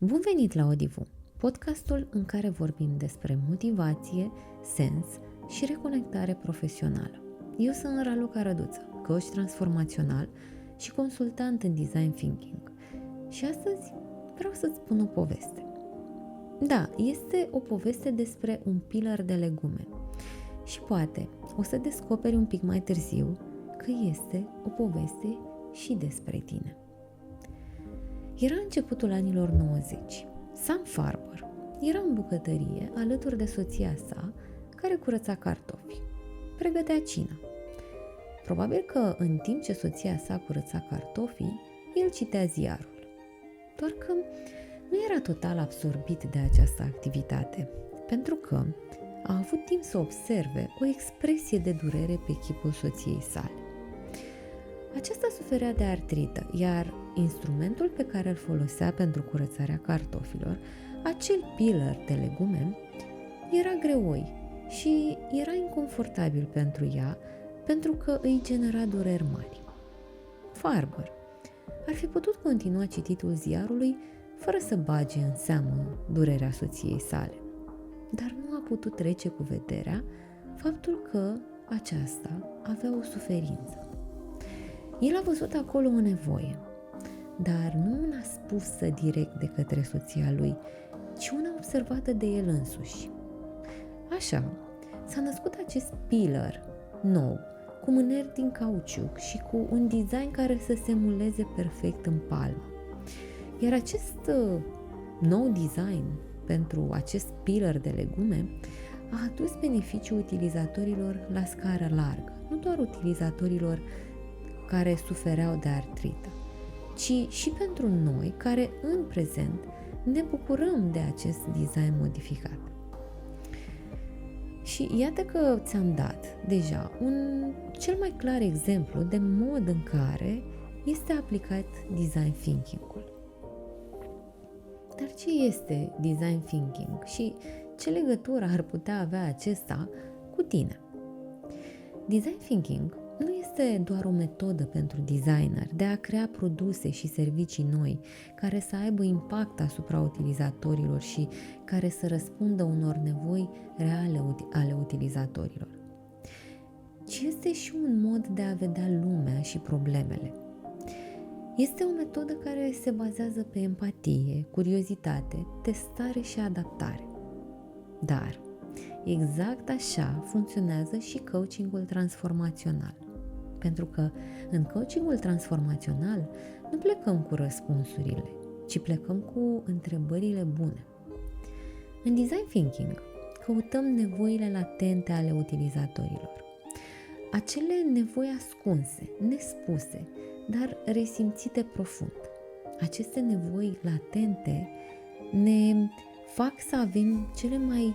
Bun venit la Odivu, podcastul în care vorbim despre motivație, sens și reconectare profesională. Eu sunt Raluca Răduță, coach transformațional și consultant în design thinking. Și astăzi vreau să-ți spun o poveste. Da, este o poveste despre un pilar de legume. Și poate o să descoperi un pic mai târziu că este o poveste și despre tine. Era începutul anilor 90. Sam Farber era în bucătărie alături de soția sa, care curăța cartofi. Pregătea cina. Probabil că în timp ce soția sa curăța cartofii, el citea ziarul. Doar că nu era total absorbit de această activitate, pentru că a avut timp să observe o expresie de durere pe chipul soției sale. Aceasta suferea de artrită, iar instrumentul pe care îl folosea pentru curățarea cartofilor, acel peeler de legume, era greoi și era inconfortabil pentru ea, pentru că îi genera dureri mari. Farber ar fi putut continua cititul ziarului fără să bage în seamă durerea soției sale, dar nu a putut trece cu vederea faptul că aceasta avea o suferință. El a văzut acolo o nevoie, dar nu una spusă direct de către soția lui, ci una observată de el însuși. Așa, s-a născut acest peeler nou, cu mâneri din cauciuc și cu un design care să se muleze perfect în palmă. Iar acest nou design pentru acest peeler de legume a adus beneficii utilizatorilor la scară largă, nu doar utilizatorilor care sufereau de artrită, ci și pentru noi care în prezent ne bucurăm de acest design modificat. Și iată că ți-am dat deja cel mai clar exemplu de mod în care este aplicat design thinking-ul. Dar ce este design thinking și ce legătură ar putea avea acesta cu tine? Design thinking nu este doar o metodă pentru designer de a crea produse și servicii noi care să aibă impact asupra utilizatorilor și care să răspundă unor nevoi reale ale utilizatorilor, ci este și un mod de a vedea lumea și problemele. Este o metodă care se bazează pe empatie, curiozitate, testare și adaptare. Dar exact așa funcționează și coachingul transformațional. Pentru că în coachingul transformațional nu plecăm cu răspunsurile, ci plecăm cu întrebările bune. În design thinking căutăm nevoile latente ale utilizatorilor. Acele nevoi ascunse, nespuse, dar resimțite profund. Aceste nevoi latente ne fac să avem cele mai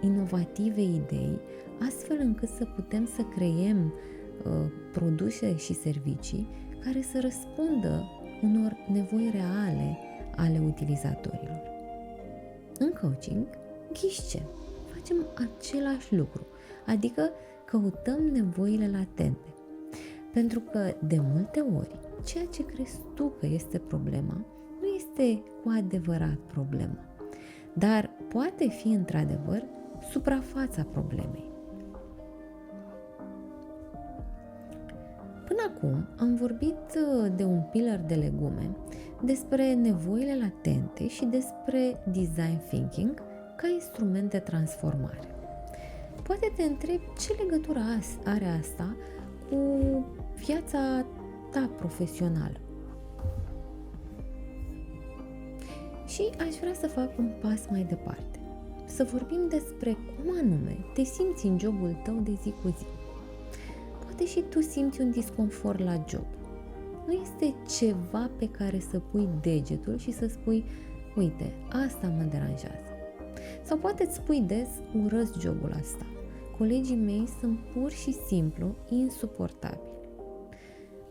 inovative idei, astfel încât să putem să creăm produse și servicii care să răspundă unor nevoi reale ale utilizatorilor. În coaching, ghiși ce? Facem același lucru, adică căutăm nevoile latente. Pentru că, de multe ori, ceea ce crezi tu că este problema, nu este cu adevărat problema, dar poate fi într-adevăr suprafața problemei. Până acum am vorbit de un pilar de legume, despre nevoile latente și despre design thinking ca instrument de transformare. Poate te întrebi ce legătură are asta cu viața ta profesională. Și aș vrea să fac un pas mai departe, să vorbim despre cum anume te simți în jobul tău de zi cu zi. Poate și tu simți un disconfort la job. Nu este ceva pe care să pui degetul și să spui, uite, asta mă deranjează. Sau poate îți spui des, urăsc jobul ăsta. Colegii mei sunt pur și simplu insuportabili.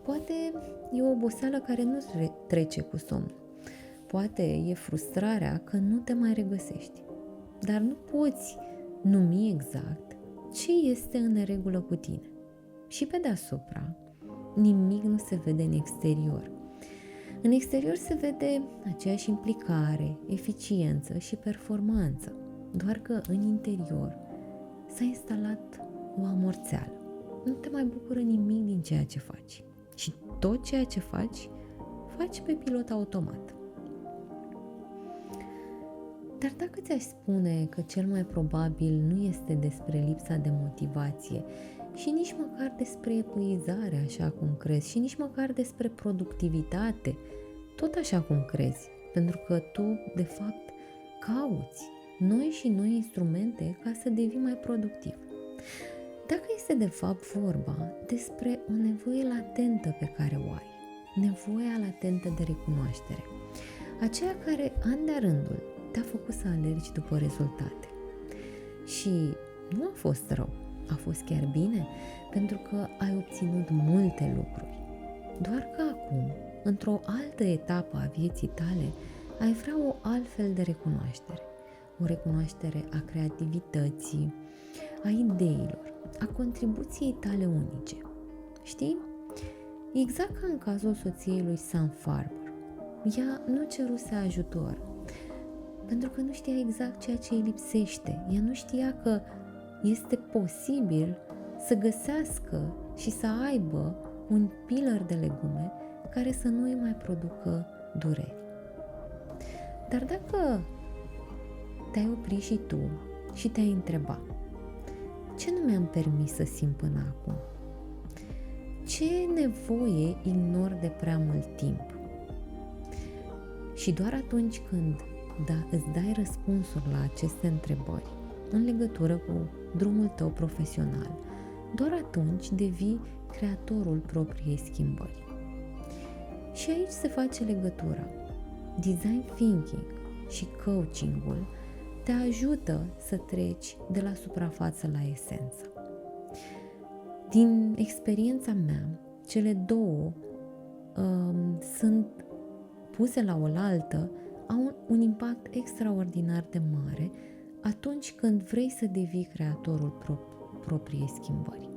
Poate e o oboseală care nu trece cu somn. Poate e frustrarea că nu te mai regăsești. Dar nu poți numi exact ce este în neregulă cu tine. Și pe deasupra, nimic nu se vede în exterior. În exterior se vede aceeași implicare, eficiență și performanță, doar că în interior s-a instalat o amorțeală. Nu te mai bucură nimic din ceea ce faci și tot ceea ce faci pe pilot automat. Dar dacă ți-aș spune că cel mai probabil nu este despre lipsa de motivație și nici măcar despre epuizare așa cum crezi și nici măcar despre productivitate, tot așa cum crezi, pentru că tu, de fapt, cauți noi și noi instrumente ca să devii mai productiv. Dacă este de fapt vorba despre o nevoie latentă pe care o ai, nevoia latentă de recunoaștere, aceea care, an de rândul, te-a făcut să alergi după rezultate. Și nu a fost rău, a fost chiar bine, pentru că ai obținut multe lucruri. Doar că acum, într-o altă etapă a vieții tale, ai vrea o altfel de recunoaștere. O recunoaștere a creativității, a ideilor, a contribuției tale unice. Știi? Exact ca în cazul soției lui Sam Farber. Ea nu ceruse ajutor, pentru că nu știa exact ceea ce îi lipsește. Ea nu știa că este posibil să găsească și să aibă un pilar de legume care să nu îi mai producă dureri. Dar dacă te-ai oprit și tu și te-ai întrebat ce nu mi-am permis să simt până acum? Ce nevoie ignor de prea mult timp? Și doar atunci când îți dai răspunsuri la aceste întrebări în legătură cu drumul tău profesional, doar atunci devii creatorul propriei schimbări. Și aici se face legătura. Design thinking și coachingul te ajută să treci de la suprafață la esență. Din experiența mea, cele două sunt puse la oaltă, au un impact extraordinar de mare atunci când vrei să devii creatorul propriei schimbări.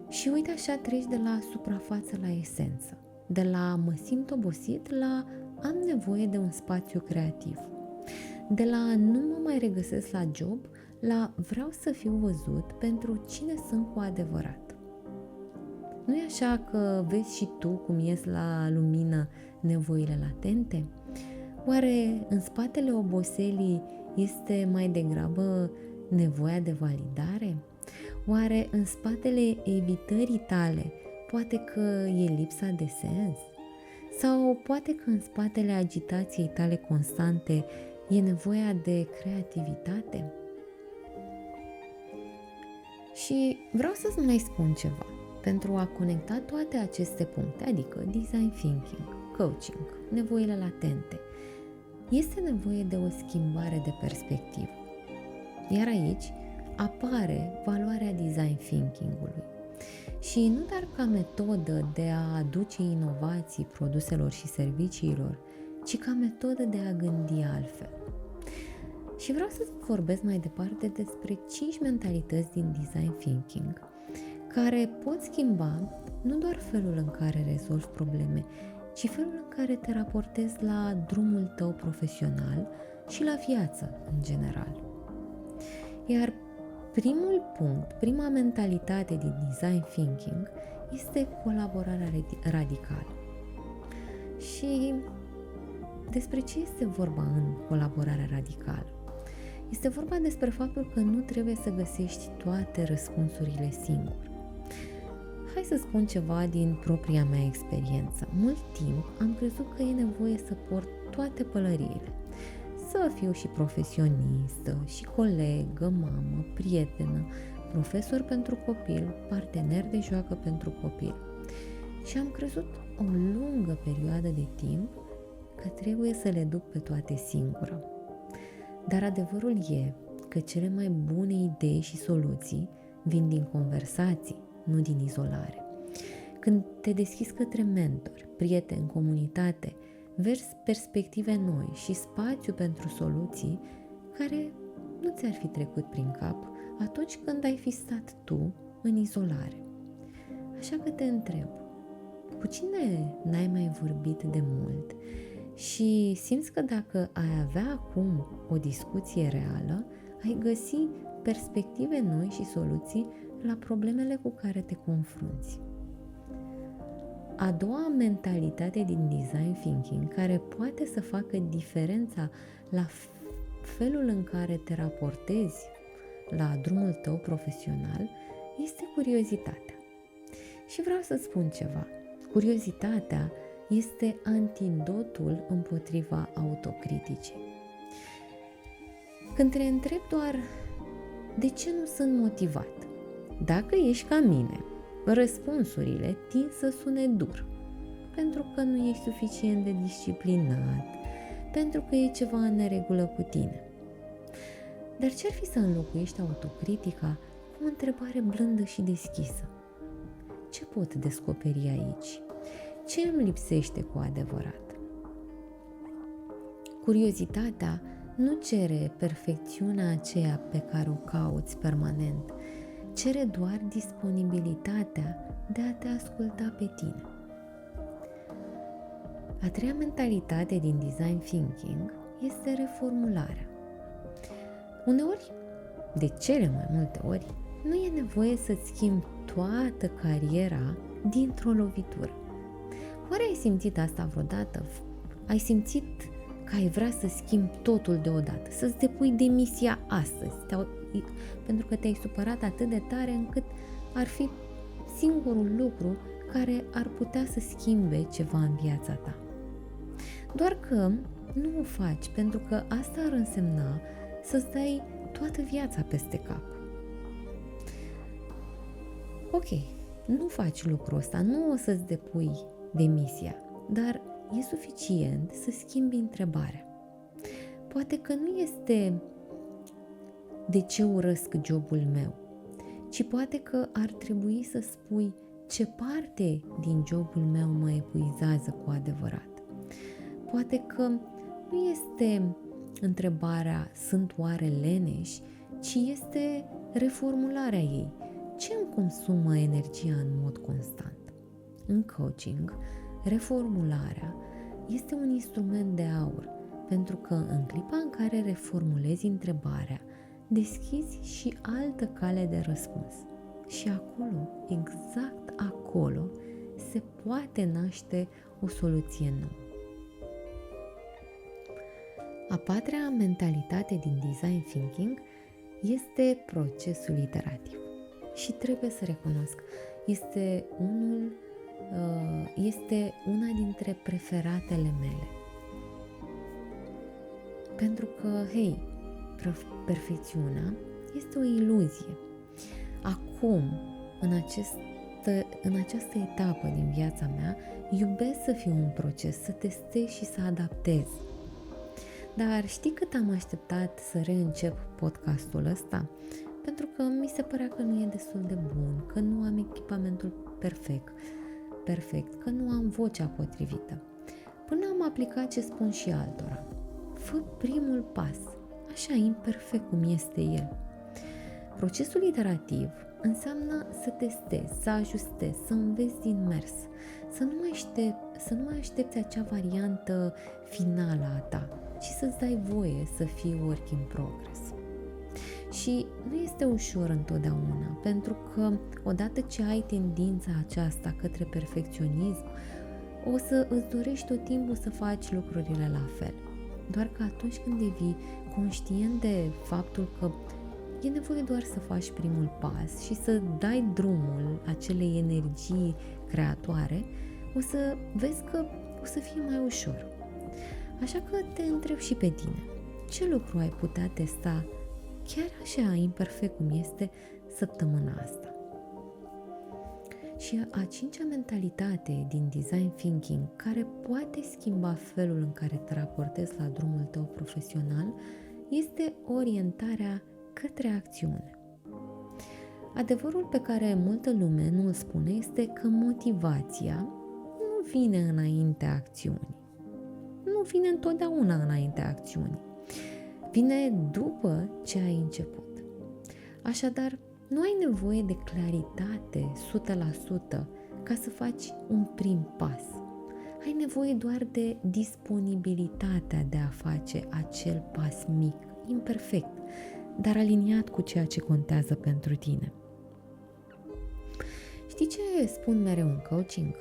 Și uite așa treci de la suprafață la esență, de la mă simt obosit la am nevoie de un spațiu creativ, de la nu mă mai regăsesc la job la vreau să fiu văzut pentru cine sunt cu adevărat. Nu e așa că vezi și tu cum ies la lumină nevoile latente? Oare în spatele oboselii este mai degrabă nevoia de validare? Oare în spatele evitării tale poate că e lipsa de sens? Sau poate că în spatele agitației tale constante e nevoia de creativitate? Și vreau să-ți mai spun ceva. Pentru a conecta toate aceste puncte, adică design thinking, coaching, nevoile latente, este nevoie de o schimbare de perspectivă. Iar aici apare valoarea design thinking-ului. Și nu doar ca metodă de a aduce inovații produselor și serviciilor, ci ca metodă de a gândi altfel. Și vreau să vorbesc mai departe despre 5 mentalități din design thinking, care pot schimba nu doar felul în care rezolvi probleme, ci felul în care te raportezi la drumul tău profesional și la viață în general. Iar primul punct, prima mentalitate din design thinking este colaborarea radicală. Și despre ce este vorba în colaborarea radicală? Este vorba despre faptul că nu trebuie să găsești toate răspunsurile singur. Hai să spun ceva din propria mea experiență. Mult timp am crezut că e nevoie să port toate pălăriile. Să fiu și profesionistă, și colegă, mamă, prietenă, profesor pentru copil, partener de joacă pentru copil. Și am crezut o lungă perioadă de timp că trebuie să le duc pe toate singură. Dar adevărul e că cele mai bune idei și soluții vin din conversații, nu din izolare. Când te deschizi către mentori, prieteni, comunitate, vezi perspective noi și spațiu pentru soluții care nu ți-ar fi trecut prin cap atunci când ai fi stat tu în izolare. Așa că te întreb, Cu cine n-ai mai vorbit de mult și simți că dacă ai avea acum o discuție reală, ai găsi perspective noi și soluții la problemele cu care te confrunți. A doua mentalitate din design thinking care poate să facă diferența la felul în care te raportezi la drumul tău profesional este curiozitatea. Și vreau să spun ceva. Curiozitatea este antidotul împotriva autocriticii. Când te întrebi doar de ce nu sunt motivat, dacă ești ca mine, răspunsurile tind să sune dur, pentru că nu ești suficient de disciplinat, pentru că e ceva în neregulă cu tine. Dar ce-ar fi să înlocuiești autocritica cu o întrebare blândă și deschisă? Ce pot descoperi aici? Ce îmi lipsește cu adevărat? Curiozitatea nu cere perfecțiunea aceea pe care o cauți permanent, cere doar disponibilitatea de a te asculta pe tine. A treia mentalitate din design thinking este reformularea. Uneori, de cele mai multe ori, nu e nevoie să-ți schimbi toată cariera dintr-o lovitură. Oare ai simțit asta vreodată? Ai simțit că ai vrea să schimbi totul deodată, să-ți depui demisia astăzi, pentru că te-ai supărat atât de tare încât ar fi singurul lucru care ar putea să schimbe ceva în viața ta. Doar că nu o faci pentru că asta ar însemna să-ți dai toată viața peste cap. Ok, nu faci lucrul ăsta, nu o să-ți depui demisia, dar e suficient să schimbi întrebarea. Poate că nu este de ce urăsc jobul meu, ci poate că ar trebui să spui ce parte din jobul meu mă epuizează cu adevărat. Poate că nu este întrebarea sunt oare leneș, ci este reformularea ei. Ce îmi consumă energia în mod constant? În coaching, reformularea este un instrument de aur, pentru că în clipa în care reformulezi întrebarea, deschizi și altă cale de răspuns. Și acolo, exact acolo, se poate naște o soluție nouă. A patra mentalitate din design thinking este procesul iterativ. Și trebuie să recunosc, este una dintre preferatele mele. Pentru că, perfecțiunea este o iluzie. Acum, în această etapă din viața mea, iubesc să fiu un proces, să testez și să adaptez. Dar știi cât am așteptat să reîncep podcastul ăsta? Pentru că mi se părea că nu e destul de bun, că nu am echipamentul perfect, că nu am vocea potrivită. Până am aplicat ce spun și altora. Fă primul pas, așa imperfect cum este el. Procesul iterativ înseamnă să testezi, să ajustezi, să înveți din mers, să nu mai aștepți acea variantă finală a ta și să-ți dai voie să fii work in progress. Și nu este ușor întotdeauna, pentru că odată ce ai tendința aceasta către perfecționism, o să îți dorești tot timpul să faci lucrurile la fel. Doar că atunci când devii conștient de faptul că e nevoie doar să faci primul pas și să dai drumul acelei energii creatoare, o să vezi că o să fie mai ușor. Așa că te întreb și pe tine, ce lucru ai putea testa chiar așa imperfect cum este săptămâna asta? Și a cincea mentalitate din design thinking care poate schimba felul în care te raportezi la drumul tău profesional este orientarea către acțiune. Adevărul pe care multă lume nu îl spune este că motivația nu vine înaintea acțiunii. Nu vine întotdeauna înaintea acțiunii. Vine după ce ai început. Așadar, nu ai nevoie de claritate 100% ca să faci un prim pas. Ai nevoie doar de disponibilitatea de a face acel pas mic, imperfect, dar aliniat cu ceea ce contează pentru tine. Știi ce spun mereu în coaching?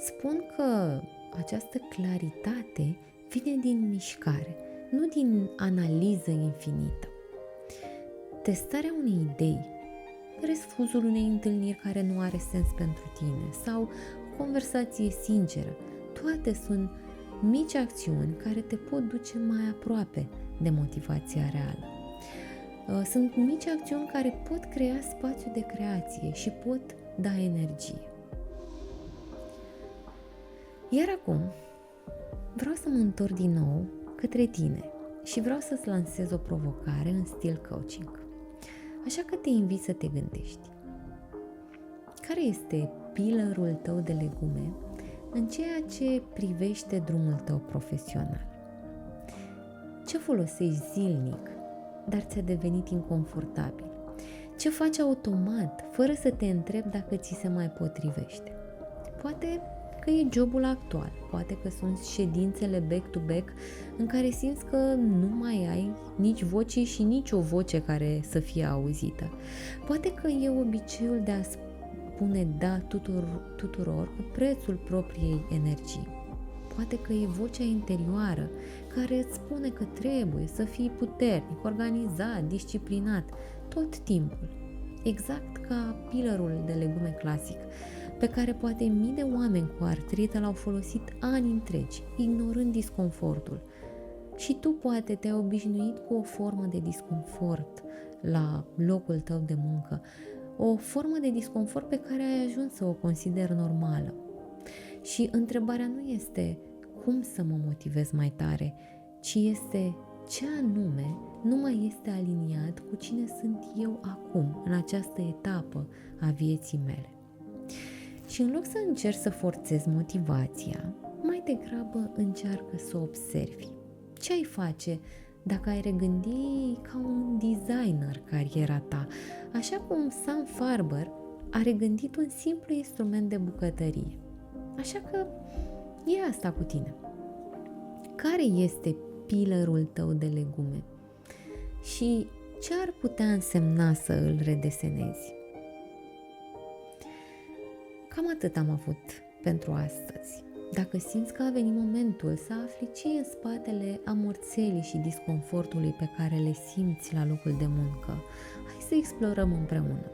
Spun că această claritate vine din mișcare, nu din analiză infinită. Testarea unei idei, refuzul unei întâlniri care nu are sens pentru tine sau o conversație sinceră, toate sunt mici acțiuni care te pot duce mai aproape de motivația reală. Sunt mici acțiuni care pot crea spațiu de creație și pot da energie. Iar acum vreau să mă întorc din nou către tine și vreau să-ți lansez o provocare în stil coaching. Așa că te invit să te gândești. Care este pillarul tău de legume în ceea ce privește drumul tău profesional? Ce folosești zilnic, dar ți-a devenit inconfortabil? Ce faci automat, fără să te întrebi dacă ți se mai potrivește? Poate că e jobul actual, poate că sunt ședințele back-to-back în care simți că nu mai ai nici voce și nici o voce care să fie auzită. Poate că e obiceiul de a spune da tuturor cu prețul propriei energii. Poate că e vocea interioară care îți spune că trebuie să fii puternic, organizat, disciplinat, tot timpul. Exact ca pillarul de legume clasic, pe care poate mii de oameni cu artrită l-au folosit ani întregi, ignorând disconfortul. Și tu poate te-ai obișnuit cu o formă de disconfort la locul tău de muncă, o formă de disconfort pe care ai ajuns să o consideri normală. Și întrebarea nu este cum să mă motivez mai tare, ci este ce anume nu mai este aliniat cu cine sunt eu acum, în această etapă a vieții mele. Și în loc să încerci să forțezi motivația, mai degrabă încearcă să observi. Ce ai face dacă ai regândi ca un designer cariera ta, așa cum Sam Farber a regândit un simplu instrument de bucătărie? Așa că e asta cu tine. Care este pillarul tău de legume? Și ce ar putea însemna să îl redesenezi? Cam atât am avut pentru astăzi. Dacă simți că a venit momentul să afli ce e în spatele amorțelii și disconfortului pe care le simți la locul de muncă, hai să explorăm împreună.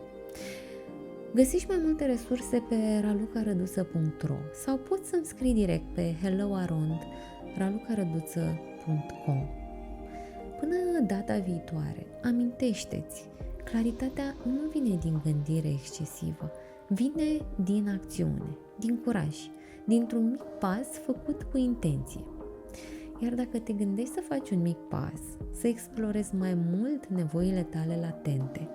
Găsești mai multe resurse pe ralucarăduță.ro sau poți să-mi scrii direct pe helloaround@ralucarăduță.com. Până data viitoare, amintește-ți, claritatea nu vine din gândire excesivă, vine din acțiune, din curaj, dintr-un mic pas făcut cu intenție. Iar dacă te gândești să faci un mic pas, să explorezi mai mult nevoile tale latente,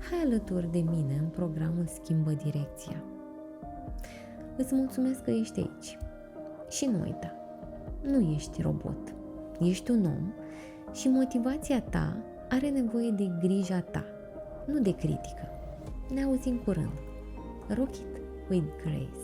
hai alături de mine în programul Schimbă Direcția. Îți mulțumesc că ești aici. Și nu uita, nu ești robot, ești un om și motivația ta are nevoie de grija ta, nu de critică. Ne auzim curând. Rock it with grace.